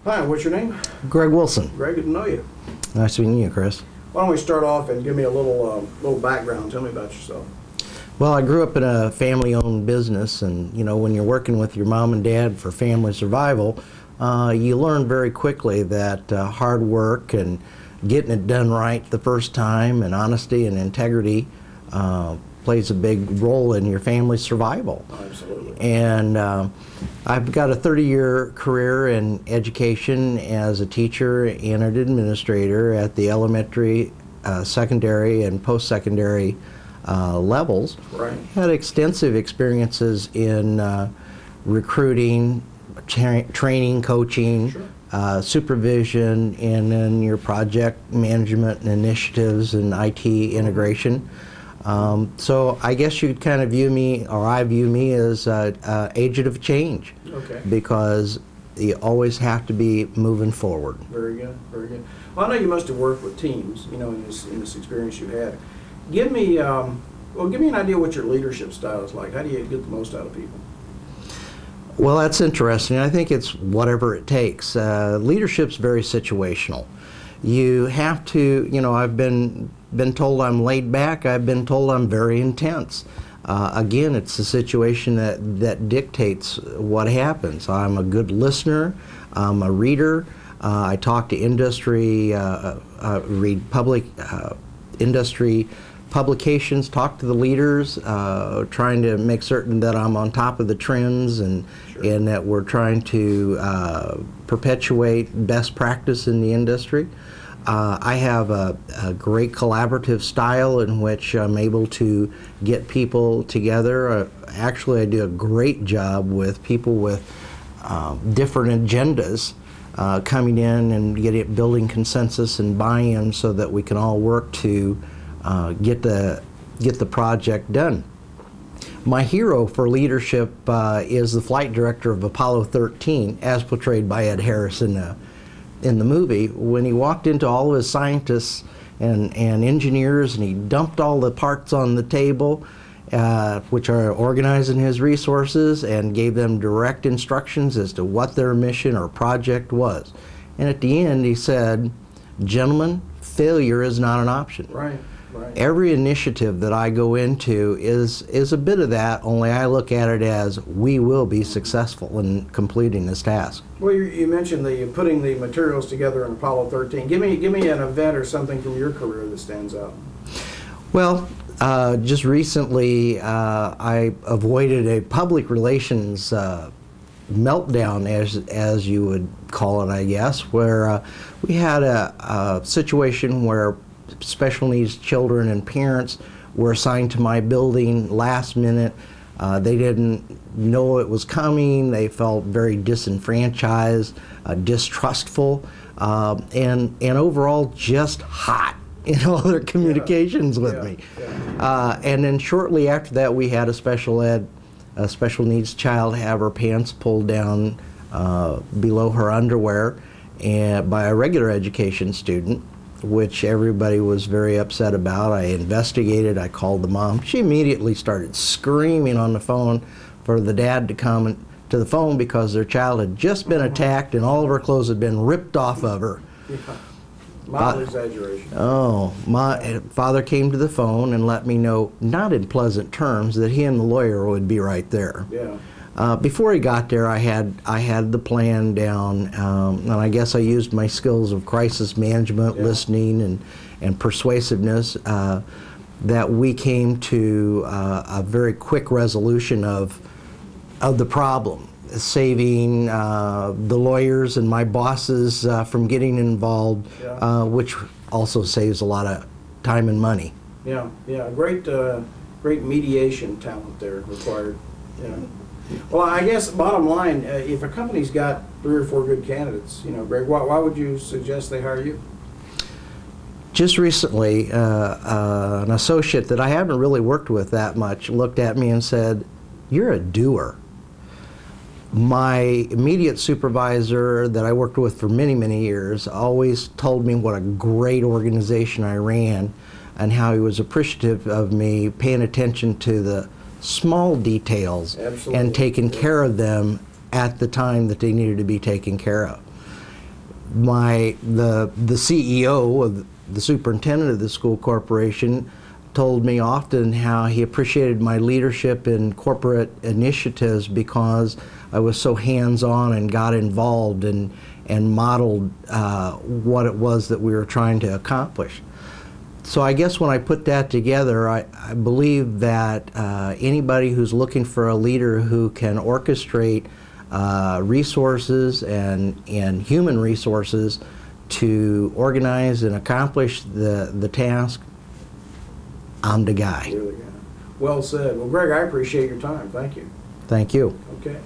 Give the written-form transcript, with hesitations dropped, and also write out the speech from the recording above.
Hi, what's your name? Greg Wilson. Greg, good to know you. Nice meeting you, Chris. Why don't we start off and give me a little background. Tell me about yourself. Well, I grew up in a family-owned business, and you know, when you're working with your mom and dad for family survival, you learn very quickly that hard work and getting it done right the first time and honesty and integrity plays a big role in your family's survival. Oh, absolutely. And I've got a 30-year career in education as a teacher and an administrator at the elementary, secondary, and post-secondary levels. Right. Had extensive experiences in recruiting, training, coaching, Sure. supervision, and then your project management and initiatives and IT integration. So I guess you'd kind of view me, or I view me, as agent of change. Okay. Because you always have to be moving forward. Very good. Very good. Well, I know you must have worked with teams, you know, in this experience you had. Give me give me an idea what your leadership style is like. How do you get the most out of people? Well, that's interesting. I think it's whatever it takes. Leadership's very situational. You have to, you know, I've been told I'm laid back. I've been told I'm very intense. Again, it's the situation that dictates what happens. I'm a good listener. I'm a reader. I talk to industry, read public industry publications, talk to the leaders, trying to make certain that I'm on top of the trends and that we're trying to perpetuate best practice in the industry. I have a great collaborative style in which I'm able to get people together. Actually, I do a great job with people with different agendas coming in and building consensus and buy-in so that we can all work to get the project done. My hero for leadership is the flight director of Apollo 13, as portrayed by Ed Harris in the movie, when he walked into all of his scientists and engineers and he dumped all the parts on the table, which are organizing his resources, and gave them direct instructions as to what their mission or project was. And at the end he said, "Gentlemen, failure is not an option." Right. Right. Every initiative that I go into is a bit of that, only I look at it as we will be successful in completing this task. Well, you mentioned putting the materials together in Apollo 13. Give me an event or something from your career that stands out. Well, just recently I avoided a public relations meltdown, as you would call it, I guess, where we had a situation where special needs children and parents were assigned to my building last minute. They didn't know it was coming. They felt very disenfranchised, distrustful, and overall just hot in all their communications with me. Yeah. And then shortly after that, we had a special needs child have her pants pulled down below her underwear by a regular education student, which everybody was very upset about. I investigated, I called the mom. She immediately started screaming on the phone for the dad to come to the phone because their child had just been attacked and all of her clothes had been ripped off of her. Yeah. Mild exaggeration. Oh, my father came to the phone and let me know, not in pleasant terms, that he and the lawyer would be right there. Yeah. Before he got there, I had the plan down, and I guess I used my skills of crisis management, listening, and persuasiveness. That we came to a very quick resolution of the problem, saving the lawyers and my bosses from getting involved, which also saves a lot of time and money. Yeah, yeah, great mediation talent there required. Yeah. Well, I guess bottom line, if a company's got 3 or 4 good candidates, you know, Greg, why would you suggest they hire you? Just recently, an associate that I haven't really worked with that much looked at me and said, "You're a doer." My immediate supervisor that I worked with for many, many years always told me what a great organization I ran and how he was appreciative of me paying attention to the small details and taking care of them at the time that they needed to be taken care of. the CEO of the superintendent of the school corporation told me often how he appreciated my leadership in corporate initiatives because I was so hands-on and got involved and modeled what it was that we were trying to accomplish. So I guess when I put that together, I believe that anybody who's looking for a leader who can orchestrate resources and human resources to organize and accomplish the task, I'm the guy. You're the guy. Well said. Well, Greg, I appreciate your time. Thank you. Thank you. Okay.